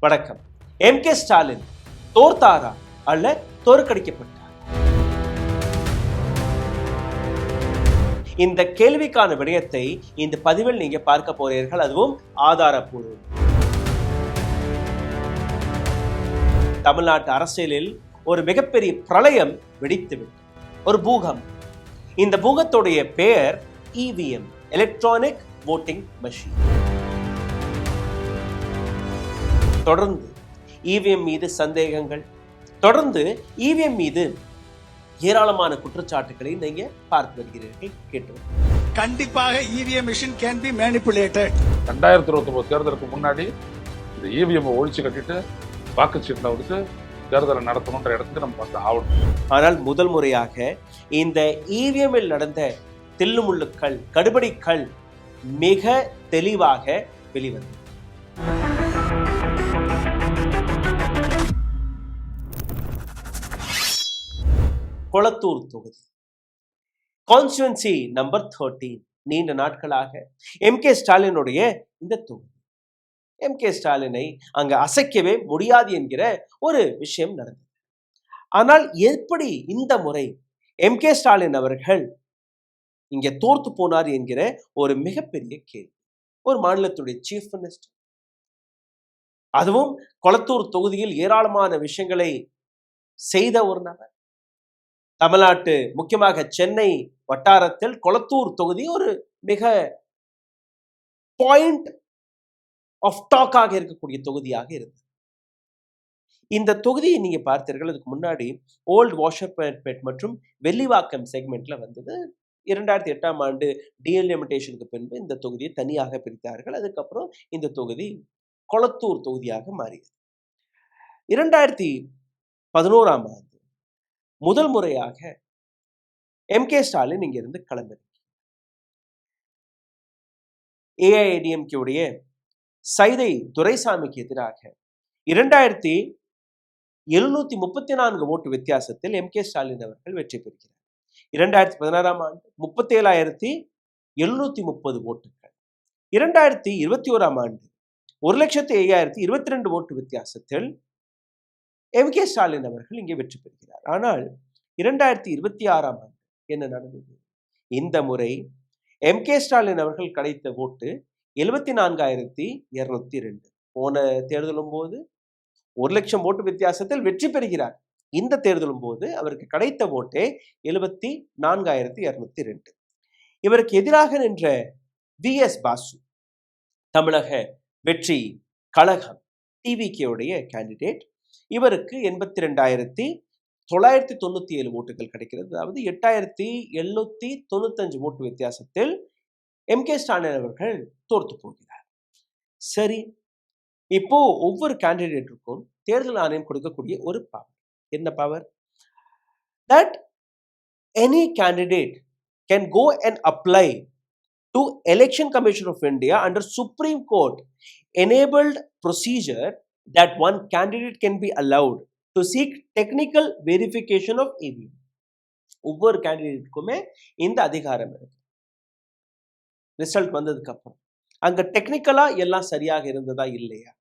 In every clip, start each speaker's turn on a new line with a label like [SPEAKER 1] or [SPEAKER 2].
[SPEAKER 1] வணக்கம். MK ஸ்டாலின் தோர்த்தாரா அல்ல தோற்கடிக்கப்பட்டார்? இந்த கேள்விக்கான விடயத்தை இந்த பதிவில் நீங்க பார்க்க போறீர்கள், அதுவும் ஆதாரப்பூர்வம். தமிழ்நாட்டு அரசியலில் ஒரு மிகப்பெரிய பிரளயம் வெடித்துவிட்டது, ஒரு பூகம். இந்த பூகத்துடைய பெயர் EVM, எலக்ட்ரானிக் வோட்டிங் மெஷின். தொடர்ந்து EVM மீது சந்தேகங்கள், தொடர்ந்து EVM மீது ஏராளமான குற்றச்சாட்டுகளை நீங்க பார்த்து வருகிறீர்கள், கேட்டு.
[SPEAKER 2] கண்டிப்பாக EVM machine can be manipulated.
[SPEAKER 3] 2029 தேர்தலுக்கு முன்னாடி இந்த EVM ஒழிச்சு கட்டிட்டு வாக்குச்சீட்டில் வந்துட்டு தேர்தலை நடத்தணுன்ற இடத்துக்கு நம்ம பார்த்து ஆகணும்.
[SPEAKER 1] ஆனால் முதல் முறையாக இந்த EVM-இல் நடந்த தில்லுமுள்ளுக்கள், கடுபடிக்கள் மிக தெளிவாக வெளிவந்தது. கொளத்தூர் தொகுதி கான்ஸ்டிட்யூன்சி நம்பர் 13. நீண்ட நாட்களாக MK ஸ்டாலினுடைய இந்த தொகுதி, MK ஸ்டாலினை அங்க அசைக்கவே முடியாது என்கிற ஒரு விஷயம் நடந்தது. ஆனால் எப்படி இந்த முறை MK ஸ்டாலின் அவர்கள் இங்க தோர்த்து போனார் என்கிற ஒரு மிகப்பெரிய கேள்வி. ஒரு மாநிலத்துடைய சீஃப் மினிஸ்டர், அதுவும் கொளத்தூர் தொகுதியில் ஏராளமான விஷயங்களை செய்த ஒரு நபர். தமிழ்நாட்டு, முக்கியமாக சென்னை வட்டாரத்தில் கொளத்தூர் தொகுதி ஒரு மிக பாயிண்ட் ஆஃப் டாக்காக இருக்கக்கூடிய தொகுதியாக இருந்தது. இந்த தொகுதியை நீங்க பார்த்தீர்கள், அதுக்கு முன்னாடி ஓல்ட் வாஷர்பேட் மற்றும் வெள்ளிவாக்கம் செக்மெண்ட்ல வந்தது. 2008ஆம் ஆண்டு டீலிமிட்டேஷனுக்கு பின்பு இந்த தொகுதியை தனியாக பிரித்தார்கள். அதுக்கப்புறம் இந்த தொகுதி கொளத்தூர் தொகுதியாக மாறியது. 2011ஆம் ஆண்டு முதல் முறையாக MK ஸ்டாலின் இங்கிருந்து கிளம்பினார். AIADMK உடைய சைதை துரைசாமிக்கு எதிராக 2734 ஓட்டு வித்தியாசத்தில் MK ஸ்டாலின் அவர்கள் வெற்றி பெறுகிறார். 2016ஆம் ஆண்டு 37,730 ஓட்டுகள். 2021ஆம் ஆண்டு 1,05,022 ஓட்டு வித்தியாசத்தில் MK ஸ்டாலின் அவர்கள் இங்கே வெற்றி பெறுகிறார். ஆனால் 2026ஆம் ஆண்டு என்ன நடந்தது? இந்த முறை MK ஸ்டாலின் அவர்கள் கிடைத்த ஓட்டு 74,202. போன தேர்தலும் போது 1,00,000 ஓட்டு வித்தியாசத்தில் வெற்றி பெறுகிறார். இந்த தேர்தலும் போது அவருக்கு கிடைத்த ஓட்டே 74,202. இவருக்கு எதிராக நின்ற VS பாசு, தமிழக வெற்றி கழகம் TVK உடைய கேண்டிடேட், இவருக்கு 82,997 ஓட்டுகள் கிடைக்கிறது. அதாவது 8,795 ஓட்டு வித்தியாசத்தில் MK ஸ்டாலின் அவர்கள் தோற்று போகிறார். சரி, இப்போ ஒவ்வொரு கேண்டிடேட்டுக்கும் தேர்தல் ஆணையம் கொடுக்கக்கூடிய ஒரு பவர். என்ன power? That any candidate can go and apply to Election Commission of India under Supreme Court enabled procedure that one candidate can be allowed to seek technical verification of EVM. ஒவ்வொரு கேண்டிடேட்டுக்குமே இந்த அதிகாரம் இருக்கு. Result வந்ததுக்கு அப்புறம் அங்க டெக்னிக்கலா எல்லாம் சரியாக இருந்ததா இல்லையா,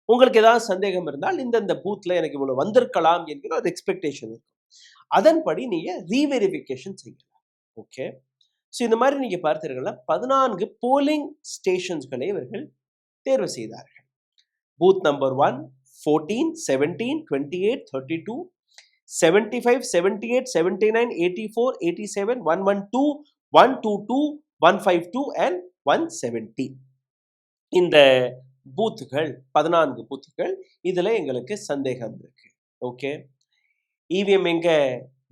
[SPEAKER 1] உங்களுக்கு ஏதாவது சந்தேகம் இருந்தால் இந்த பூத்ல எனக்கு இவ்வளவு வந்திருக்கலாம் என்கிற ஒரு எக்ஸ்பெக்டேஷன் இருக்கும். அதன்படி நீங்க ரீவெரிஃபிகேஷன் செய்யலாம். ஓகே, ஸோ இந்த மாதிரி நீங்க பார்த்தீர்கள்னா 14 போலிங் ஸ்டேஷன்ஸ்களை இவர்கள் தேர்வு செய்தார்கள். Booth number 1, 14, 17, 28, 32, 75, 78, 79, 84, 87, 112, 122, 152 and 170. இந்த பூத்துகள் 14 பூத்துகள். இதுல எங்களுக்கு சந்தேகம் இருக்கு. ஓகே, EVM எங்க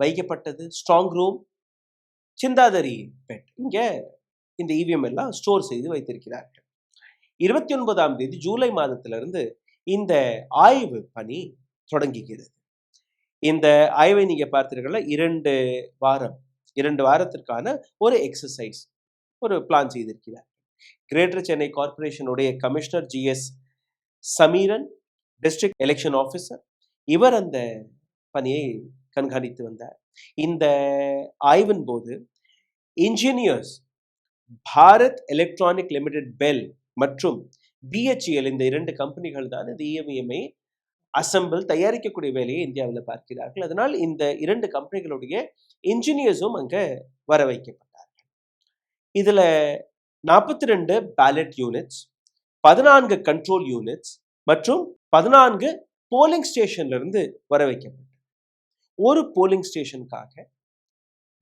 [SPEAKER 1] வைக்கப்பட்டது? Strong room, Chintadripet. இங்க இந்த EVM எல்லாம் ஸ்டோர் செய்து வைத்திருக்கிறார்கள். 29ஆம் தேதி ஜூலை மாதத்திலிருந்து இந்த ஆய்வு பணி தொடங்குகிறது. இந்த ஆய்வை நீங்க பார்த்தீர்கள்னா 2 வாரத்திற்கான ஒரு எக்ஸசைஸ், ஒரு பிளான் செய்திருக்கிறார். கிரேட்டர் சென்னை கார்பரேஷனுடைய commissioner GS Sameeran, district election officer, இவர் அந்த பணியை கண்காணித்து வந்தார். இந்த ஆய்வின் போது engineers, Bharat electronic limited BEL மற்றும் பிஹெச்இஎல் இந்த 2 கம்பெனிகள் தான் இந்த இவிஎம்ஐ அசெம்பிள் தயாரிக்கக்கூடிய வேலையை இந்தியாவில் பார்க்கிறார்கள். அதனால் இந்த 2 கம்பெனிகளுடைய இன்ஜினியர்ஸும் அங்கே வர வைக்கப்பட்டார்கள். இதுல 42 பேலட் யூனிட்ஸ், 14 கண்ட்ரோல் யூனிட்ஸ் மற்றும் 14 போலிங் ஸ்டேஷன்ல இருந்து வர வைக்கப்பட்டது. ஒரு போலிங் ஸ்டேஷனுக்காக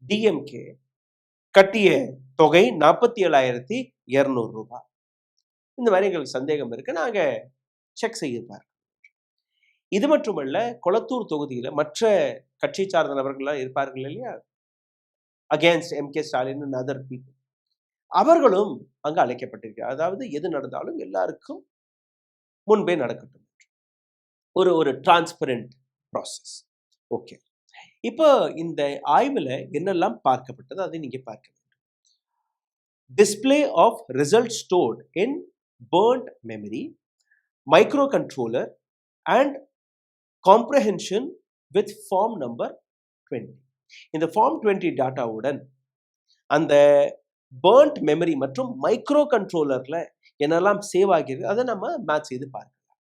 [SPEAKER 1] டிஎம்கே கட்டிய தொகை 47,200 ரூபாய். இந்த மாதிரி எங்களுக்கு சந்தேகம் இருக்கு, நாங்க செக் செய்து பார்க்கிறோம். இது மட்டுமல்ல, கொளத்தூர் தொகுதியில மற்ற கட்சி சார்ந்த நபர்கள்லாம் இருப்பார்கள் இல்லையா, against MK Stalin and other people, அவர்களும் அங்கு அழைக்கப்பட்டிருக்கிறார். அதாவது எது நடந்தாலும் எல்லாருக்கும் முன்பே நடக்கட்டும், ஒரு டிரான்ஸ்பரண்ட் ப்ராசஸ். ஓகே, இப்போ இந்த ஆய்வுல என்னெல்லாம் பார்க்கப்பட்டது அதை நீங்க பார்க்க வேண்டும். Display of result stored in burnt memory, microcontroller and comprehension with form number 20. இந்த ஃபார்ம் 20 டாட்டாவுடன் அந்த burnt memory மற்றும் மைக்ரோ கண்ட்ரோலர்ல என்னெல்லாம் சேவ் ஆகிறது அதை நம்ம மேட்ச் செய்து பார்க்கலாம்.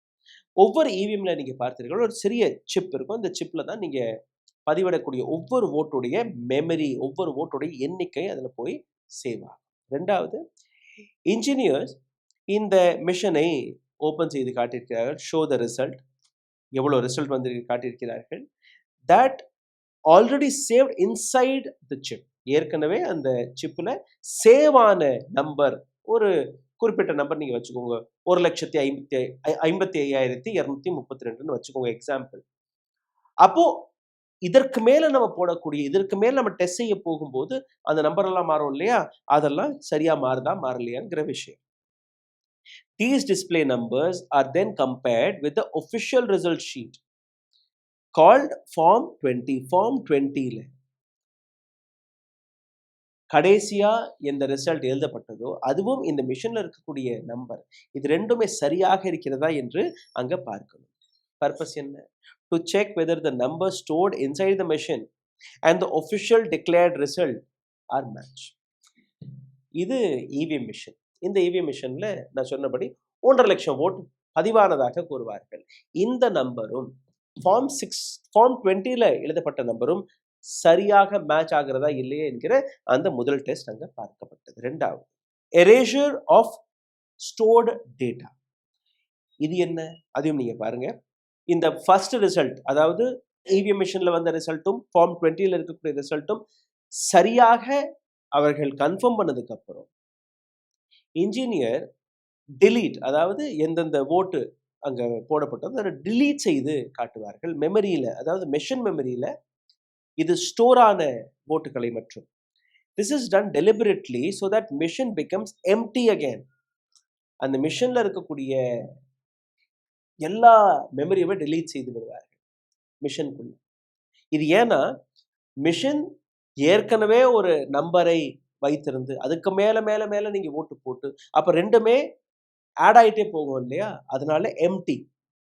[SPEAKER 1] ஒவ்வொரு இவிஎம்ல நீங்க பார்த்தீர்கள் ஒரு சிறிய சிப் இருக்கும். இந்த சிப்ல தான் நீங்க பதிவிடக்கூடிய ஒவ்வொரு ஓட்டுடைய மெமரி, ஒவ்வொரு ஓட்டுடைய எண்ணிக்கை அதில் போய் சேவ் ஆகும். ரெண்டாவது, இன்ஜினியர்ஸ் இந்த மிஷனை ஓப்பன் செய்து காட்டியிருக்கிறார்கள். ஷோ த ரிசல்ட், எவ்வளோ ரிசல்ட் வந்து காட்டியிருக்கிறார்கள். That already saved inside the chip, ஏற்கனவே அந்த சிப்பில் சேவான நம்பர், ஒரு குறிப்பிட்ட நம்பர் நீங்கள் வச்சுக்கோங்க, 1,55,232 வச்சுக்கோங்க எக்ஸாம்பிள். அப்போ இதற்கு மேல நம்ம போடக்கூடிய, இதற்கு மேல நம்ம டெஸ்ட் செய்ய போகும்போது அந்த நம்பர் எல்லாம் மாறும் இல்லையா, அதெல்லாம் சரியா மாறுதா மாறலையாங்கிற விஷயம். These display numbers are then compared with the official result sheet called Form 20. Form 20ல கடைசியா எந்த ரிசல்ட் எழுதப்பட்டதோ அதுவும் இந்த மிஷின்ல இருக்கக்கூடிய நம்பர், இது ரெண்டுமே சரியாக இருக்கிறதா என்று அங்க பார்க்கணும். பர்பஸ் என்ன? To check whether the numbers stored inside the machine and the official declared result are matched. இது இவிஎம் மிஷின். இந்த இவிஎம் மிஷின்ல நான் சொன்னபடி 1.5 லட்சம் ஓட்டு பதிவானதாக கூறுவார்கள். இந்த நம்பரும் ஃபார்ம் 20ல எழுதப்பட்ட நம்பரும் சரியாக மேட்ச் ஆகிறதா இல்லையே என்கிற அந்த முதல் டெஸ்ட் அங்க பார்க்கப்பட்டது. ரெண்டாவது, எரேசர் ஆஃப் ஸ்டோர்டு டேட்டா. இது என்ன, அதையும் நீங்க பாருங்க. இந்த ஃபர்ஸ்ட் ரிசல்ட், அதாவது இவிஎம் மிஷின்ல வந்த ரிசல்ட்டும் ஃபார்ம் 20ல இருக்கக்கூடிய ரிசல்ட்டும் சரியாக அவர்கள் கன்ஃபார்ம் பண்ணதுக்கு அப்புறம் இன்ஜினியர் delete, அதாவது எந்தெந்த ஓட்டு அங்க போடப்பட்டது அதை delete செய்து காட்டுவார்கள் மெமரியில, அதாவது மெஷின் மெமரியில இது ஸ்டோர் ஆன ஓட்டுகளை மற்றும். This is done deliberately so that machine becomes empty again. அந்த மிஷின்ல இருக்கக்கூடிய எல்லா மெமரியுமே delete செய்து விடுவார்கள் மிஷின்குள்ள. இது ஏன்னா மிஷின் ஏற்கனவே ஒரு நம்பரை வைத்திருந்து அதுக்கு மேல மேல மேல நீங்க ஓட்டு போட்டு அப்ப ரெண்டுமே ஆட் ஆயிட்டே போகும் இல்லையா, அதனால எம்டி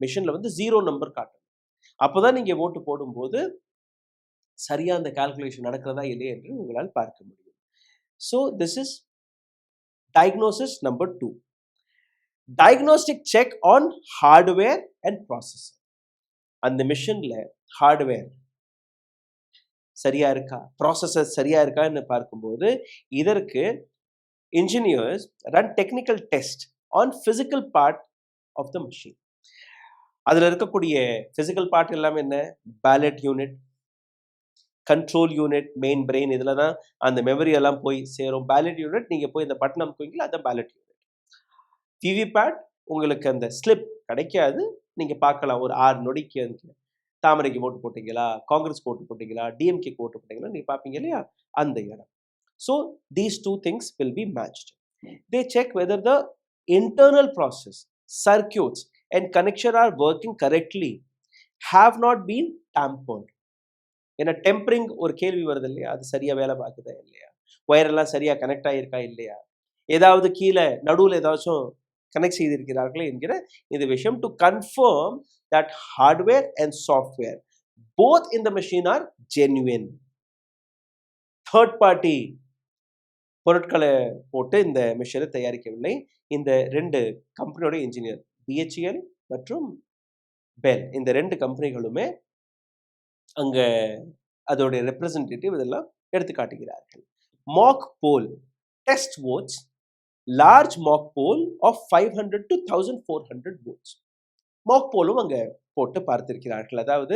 [SPEAKER 1] மிஷின்ல வந்து 0 நம்பர் காட்டும். அப்பதான் நீங்க ஓட்டு போடும்போது சரியா அந்த கால்குலேஷன் நடக்கிறதா இல்லையா என்று உங்களால் பார்க்க முடியும். So this is diagnosis number 2. Diagnostic check on hardware and processor. அந்த மிஷின்ல ஹார்ட்வேர் சரியா இருக்கா, ப்ராசஸர் சரியா இருக்கான்னு பார்க்கும்போது இதற்கு engineers run technical test on physical part of the machine. அதுல இருக்கக்கூடிய பிசிக்கல் பார்ட் எல்லாமே என்ன, ballot unit, control unit, main brain, இதுல தான் அந்த மெமரி எல்லாம் போய் சேரும். பேலட் யூனிட் நீங்க போய் இந்த பட்டன் அமுக்குவீங்களா, அதான் பேலட் யூனிட். விவிபேட் உங்களுக்கு அந்த ஸ்லிப் கிடைக்காது, நீங்க பார்க்கலாம் ஒரு 6 நொடிக்கு தாமரைக்கு ஓட்டு போட்டீங்களா, காங்கிரஸ்க்கு ஓட்டு போட்டீங்களா, டிஎம்கே ஓட்டு போட்டீங்களா நீங்க பார்ப்பீங்க இல்லையா, அந்த இடம். So these 2 things will be matched. They check whether the internal process, circuits and connection are working correctly, have not been tampered. ஏன்னா டெம்பரிங் ஒரு கேள்வி வருது இல்லையா, அது சரியா வேலை பார்க்குதா இல்லையா, ஒயர் எல்லாம் சரியா கனெக்ட் ஆகியிருக்கா இல்லையா, ஏதாவது கீழே நடுவில் ஏதாச்சும் கனெக்ட் செய்திருக்கிறார்களே என்கிற இந்த விஷயம். To confirm that hardware and software both in the machine are genuine. Third party பொருட்களை போட்டு இந்த மிஷினை தயாரிக்கவில்லை. இந்த 2 கம்பெனியோட இன்ஜினியர் BHEL மற்றும் பெல், இந்த 2 கம்பெனிகளுமே அங்க அதோடைய ரெப்ரசன்டேட்டிவ் இதெல்லாம் எடுத்து காட்டுகிறார்கள். Mock poll test votes, large mock poll of 500 to 1400 votes. Mock போலும் அங்க போட்டு பார்த்திருக்கிறார்கள். அதாவது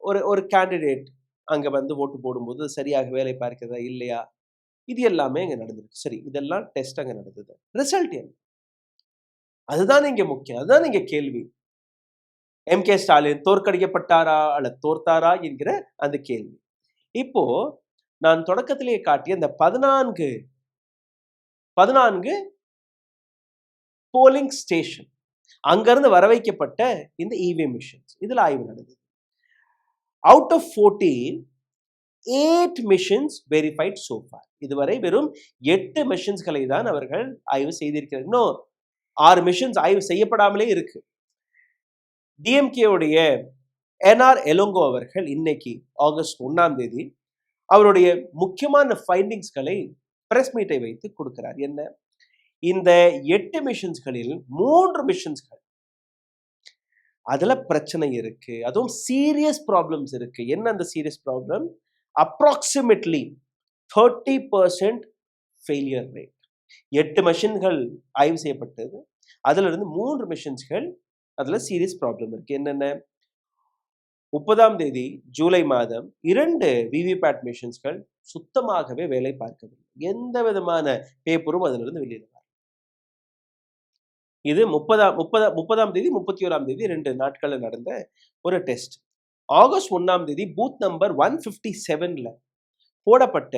[SPEAKER 1] ஒரு ஒரு கேண்டிடேட் அங்க வந்து ஓட்டு போடும்போது சரியாக வேலை பார்க்கிறதா இல்லையா, இது எல்லாமே அங்க நடந்திருக்கு. சரி, இதெல்லாம் டெஸ்ட் அங்க நடந்தது. ரிசல்ட் என்ன? அதுதான் இங்க முக்கியம். அதுதான் இங்க கேள்வி. MK ஸ்டாலின் தோற்கடிக்கப்பட்டாரா அல்லது தோர்த்தாரா என்கிற அந்த கேள்வி. இப்போ நான் தொடக்கத்திலேயே காட்டிய இந்த 14 போலிங் ஸ்டேஷன், அங்கிருந்து வர வைக்கப்பட்ட இந்த EVM மிஷின்ஸ், இதுல ஆய்வு நடந்தது. Out of 14, 8 machines verified so far. இதுவரை வெறும் 8 மிஷின்ஸ்களை தான் அவர்கள் ஆய்வு செய்திருக்கிறார். இன்னும் 6 மிஷின்ஸ் ஆய்வு செய்யப்படாமலே இருக்கு. DMK-உடைய NR எலோங்கோ அவர்கள் இன்னைக்கு ஆகஸ்ட் 1ஆம் தேதி அவருடைய முக்கியமான ஃபைண்டிங்ஸ்களை பிரஸ் மீட்டை வைத்து கொடுக்கிறார். என்ன? இந்த 8 மிஷின்ஸ்களில் 3 மிஷின்ஸ்கள் அதுல பிரச்சனை இருக்கு, அதுவும் சீரியஸ் ப்ராப்ளம்ஸ் இருக்கு. என்ன அந்த serious problem? Approximately 30% failure rate. 8 மிஷின்கள் ஆய்வு செய்யப்பட்டது, அதுல இருந்து 3 மிஷின்ஸ்கள் அதுல சீரியஸ் ப்ராப்ளம் இருக்கு. என்னென்ன? 30ஆம் தேதி ஜூலை மாதம் 2 விவிபேட் மிஷின்ஸ்கள் சுத்தமாகவே வேலை பார்க்கவில்லை. எந்த விதமான பேப்பரும் அதுல இருந்து வெளியில வரல. இது 30ஆம் தேதி 31ஆம் தேதி 2 நாட்கள்ல நடந்த ஒரு டெஸ்ட். ஆகஸ்ட் 1ஆம் தேதி பூத் நம்பர் 157ல போடப்பட்ட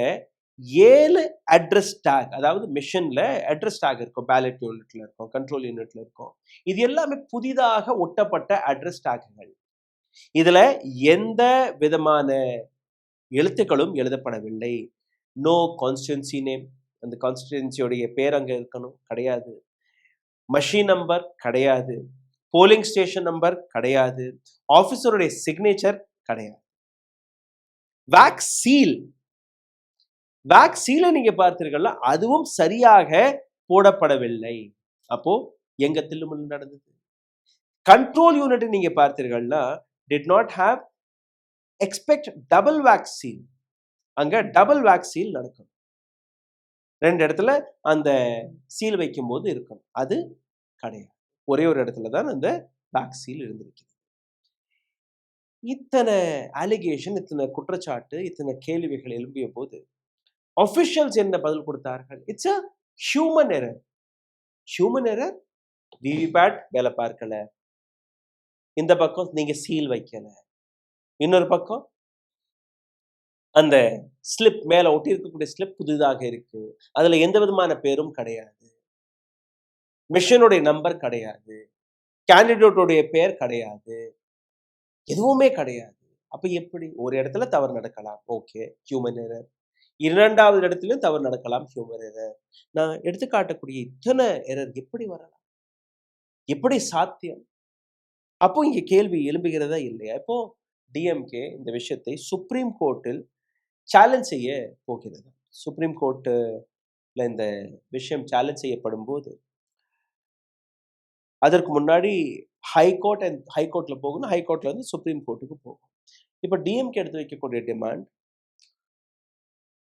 [SPEAKER 1] 7 அட்ரஸ் டேக், அதாவது மிஷின்ல அட்ரஸ் டேக் இருக்கும், பேலட் யூனிட்ல இருக்கும், கண்ட்ரோல் யூனிட்ல இருக்கும். இது எல்லாமே புதிதாக ஒட்டப்பட்ட அட்ரஸ் டேக்குகள். இதுல எந்த விதமான எழுத்துக்களும் எழுதப்படவில்லை. நோ கான்ஸ்டிட்யூன்சி நேம், அந்த கான்ஸ்டிட்யூன்சியோடைய பேர் அங்க இருக்கணும், கிடையாது. மஷின் நம்பர் கிடையாது, போலிங் ஸ்டேஷன் நம்பர் கிடையாது, ஆபீசருடைய சிக்னேச்சர் கிடையாது. வேக்ஸ் சீலை நீங்க பார்த்தீர்கள்ல, அதுவும் சரியாக போடப்படவில்லை. அப்போ எங்க தில்லுமுள்ளு நடந்தது? கண்ட்ரோல் யூனிட் நீங்க பார்த்தீர்கள்னா did not have expect double wax seal. அங்க டபுள் வேக்ஸ் சீல் நடக்கும். 2 இடத்துல அந்த சீல் வைக்கும் போது இருக்கும், அது கிடையாது. ஒரே ஒரு இடத்துல தான் அந்த வேக்ஸ் சீல் இருந்திருக்கிறது. இத்தனை அலிகேஷன், இத்தனை குற்றச்சாட்டு, இத்தனை கேள்விகள் எழும்பிய போது ஆஃபிஷியல்ஸ் என்ன பதில் கொடுத்தார்கள்? It's a human error. Human error. VVPAT வேலை பார்க்கல, இந்த பக்கம் நீங்க சீல் வைக்கல, இன்னொரு பக்கம் அந்த ஸ்லிப் மேல ஒட்டி இருக்கக்கூடிய ஸ்லிப் புதிதாக இருக்கு, அதுல எந்த விதமான பேரும் கிடையாது, மிஷனுடைய நம்பர் கிடையாது, கேண்டிடேட்டோடைய பேர் கிடையாது, எதுவுமே கிடையாது. அப்ப எப்படி? ஒரு இடத்துல தவறு நடக்கலாம், ஓகே, ஹியூமன் எரர். 2வது இடத்துலயும் தவறு நடக்கலாம், ஹியூமன் எரர். நான் எடுத்து காட்டக்கூடிய இத்தனை எரர் எப்படி வரலாம்? எப்படி சாத்தியம்? அப்போ இங்க கேள்வி எழும்புகிறதா இல்லையா? இப்போ டிஎம்கே இந்த விஷயத்தை சுப்ரீம் கோர்ட்டில் சேலஞ்ச் செய்ய போகிறது. சுப்ரீம் கோர்ட்ல இந்த விஷயம் சேலஞ்ச் செய்யப்படும் போது அதற்கு முன்னாடி ஹைகோர்ட்ல போகணும், ஹைகோர்ட்ல இருந்து சுப்ரீம் கோர்ட்டுக்கு போகும். இப்ப டிஎம்கே எடுத்து வைக்கக்கூடிய டிமாண்ட்,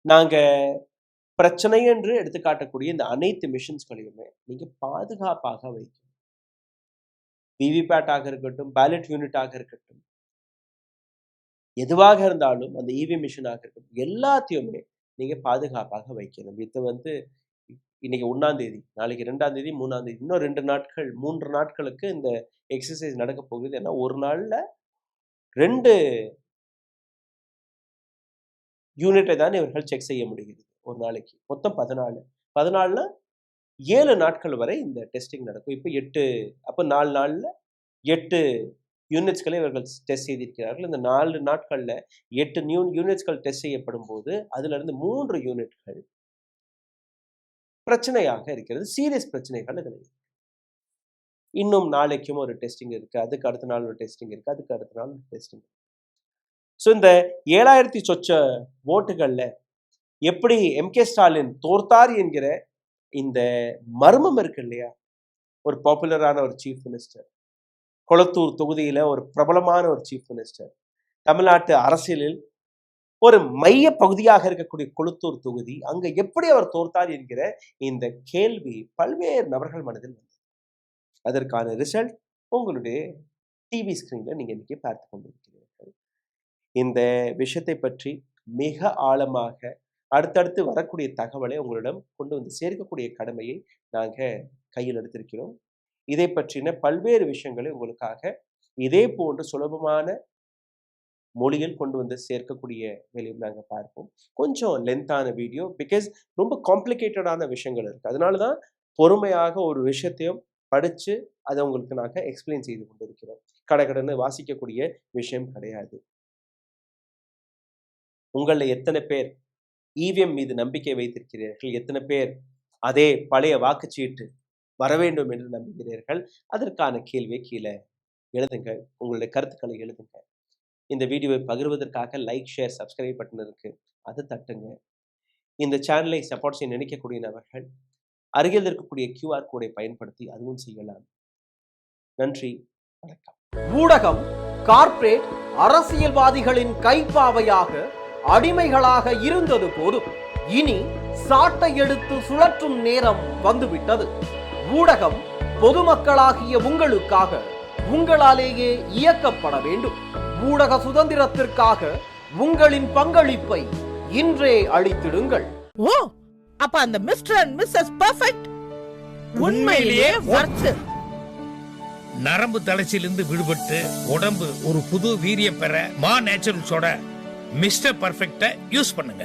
[SPEAKER 1] நாங்க பிரச்சனை என்று எடுத்து காட்டக்கூடிய இந்த அனைத்து மிஷின்ஸ்களையுமே நீங்க பாதுகாப்பாக வைக்கணும். விவிபேட்டாக இருக்கட்டும், பேலட் யூனிட்டாக இருக்கட்டும், எதுவாக இருந்தாலும் அந்த இவிஎம் மிஷினாக இருக்கட்டும், எல்லாத்தையுமே நீங்க பாதுகாப்பாக வைக்கணும். இது இன்னைக்கு 1ஆம் தேதி, நாளைக்கு 2ஆம் தேதி, 3ஆம் தேதி, இன்னும் 2 நாட்கள் 3 நாட்களுக்கு இந்த எக்ஸசைஸ் நடக்க போகுது. ஏன்னா ஒரு நாள்ல 2 யூனிட்டை தான் இவர்கள் செக் செய்ய முடிகிறது ஒரு நாளைக்கு. மொத்தம் 14ல 7 நாட்கள் வரை இந்த டெஸ்டிங் நடக்கும். இப்போ 8, அப்போ 4 நாள்ல 8 யூனிட்ஸ்களை இவர்கள் டெஸ்ட் செய்திருக்கிறார்கள். இந்த 4 நாட்கள்ல 8 யூனிட்ஸ்கள் டெஸ்ட் செய்யப்படும் போது அதுல இருந்து 3 யூனிட்கள் பிரச்சனையாக இருக்கிறது, சீரியஸ் பிரச்சனைகள் இதுல இருக்கு. இன்னும் நாளைக்கும் ஒரு டெஸ்டிங் இருக்கு, அதுக்கு அடுத்த நாள் ஒரு டெஸ்டிங் இருக்கு, அதுக்கு அடுத்த நாள் ஒரு டெஸ்டிங். ஸோ இந்த 7000 சொச்ச ஓட்டுகள்ல எப்படி எம்கே ஸ்டாலின் தோர்த்தார் என்கிற இந்த மர்மம் இருக்கு இல்லையா? ஒரு பாப்புலரான ஒரு சீஃப் மினிஸ்டர், கொளத்தூர் தொகுதியில ஒரு பிரபலமான ஒரு சீஃப் மினிஸ்டர், தமிழ்நாட்டு அரசியலில் ஒரு மைய பகுதியாக இருக்கக்கூடிய கொளத்தூர் தொகுதி, அங்க எப்படி அவர் தோர்த்தார் என்கிற இந்த கேள்வி பல்வேறு நபர்கள் மனதில் வந்தது. அதற்கான ரிசல்ட் உங்களுடைய டிவி ஸ்கிரீன்ல நீங்க இன்னைக்கு பார்த்து கொண்டிருக்கிறீர்கள். இந்த விஷயத்தை பற்றி மிக ஆழமாக அடுத்தடுத்து வரக்கூடிய தகவலை உங்களிடம் கொண்டு வந்து சேர்க்கக்கூடிய கடமையை நாங்க கையில் எடுத்திருக்கிறோம். இதை பற்றின பல்வேறு விஷயங்களை உங்களுக்காக இதே போன்று சுலபமான மொழியில் கொண்டு வந்து சேர்க்கக்கூடிய வேலையும் நாங்கள் பார்ப்போம். கொஞ்சம் லென்த்தான வீடியோ, பிகாஸ் ரொம்ப காம்ப்ளிகேட்டடான விஷயங்கள் இருக்கு. அதனால தான் பொறுமையாக ஒரு விஷயத்தையும் படிச்சு அதை உங்களுக்கு நாங்கள் எக்ஸ்பிளைன் செய்து கொண்டிருக்கிறோம். கடகடன்னு வாசிக்கக்கூடிய விஷயம் கிடையாது. உங்களில் எத்தனை பேர் இவிஎம் மீது நம்பிக்கை வைத்திருக்கிறீர்கள்? எத்தனை பேர் அதே பழைய வாக்குச்சீட்டு வர வேண்டும் என்று நம்புகிறீர்கள்? அதற்கான கேள்வியை கீழே எழுதுங்க. உங்களுடைய கருத்துக்களை எழுதுங்க. இந்த வீடியோவை பகிர்வதற்காக லைக், ஷேர், சப்ஸ்கிரைப் பட்டன் இருக்கு, அதை தட்டுங்க. இந்த சேனலை சப்போர்ட் செய்ய நினைக்கக்கூடிய நபர்கள் அருகில் இருக்கக்கூடிய QR கோடை பயன்படுத்தி அதுவும் செய்யலாம். நன்றி, வணக்கம்.
[SPEAKER 4] ஊடகம் கார்ப்பரேட் அரசியல்வாதிகளின் கைப்பாவையாக அடிமைகளாக இருந்தது போதும். இனி சாட்டை எடுத்து சுழற்றும் நேரம் வந்துவிட்டது. ஊடகம் பொதுமக்களாகிய உங்களுக்காக உங்களாலேயே இயக்கப்பட வேண்டும். ஊடக சுதந்திரத்திற்காக உங்களின் பங்களிப்பை இன்றே அளித்திடுங்கள்.
[SPEAKER 5] ஓ, அப்ப அந்த மிஸ்டர் அண்ட் மிஸ்ஸஸ் பெர்ஃபெக்ட் உண்மையிலேயே வர்த்.
[SPEAKER 6] நரம்பு தளர்ச்சியிலிருந்து விடுபட்டு உடம்பு ஒரு புது வீரியம் பெற மா நேச்சுரல்ஸோட மிஸ்டர் பெர்ஃபெக்ட்டை யூஸ் பண்ணுங்க.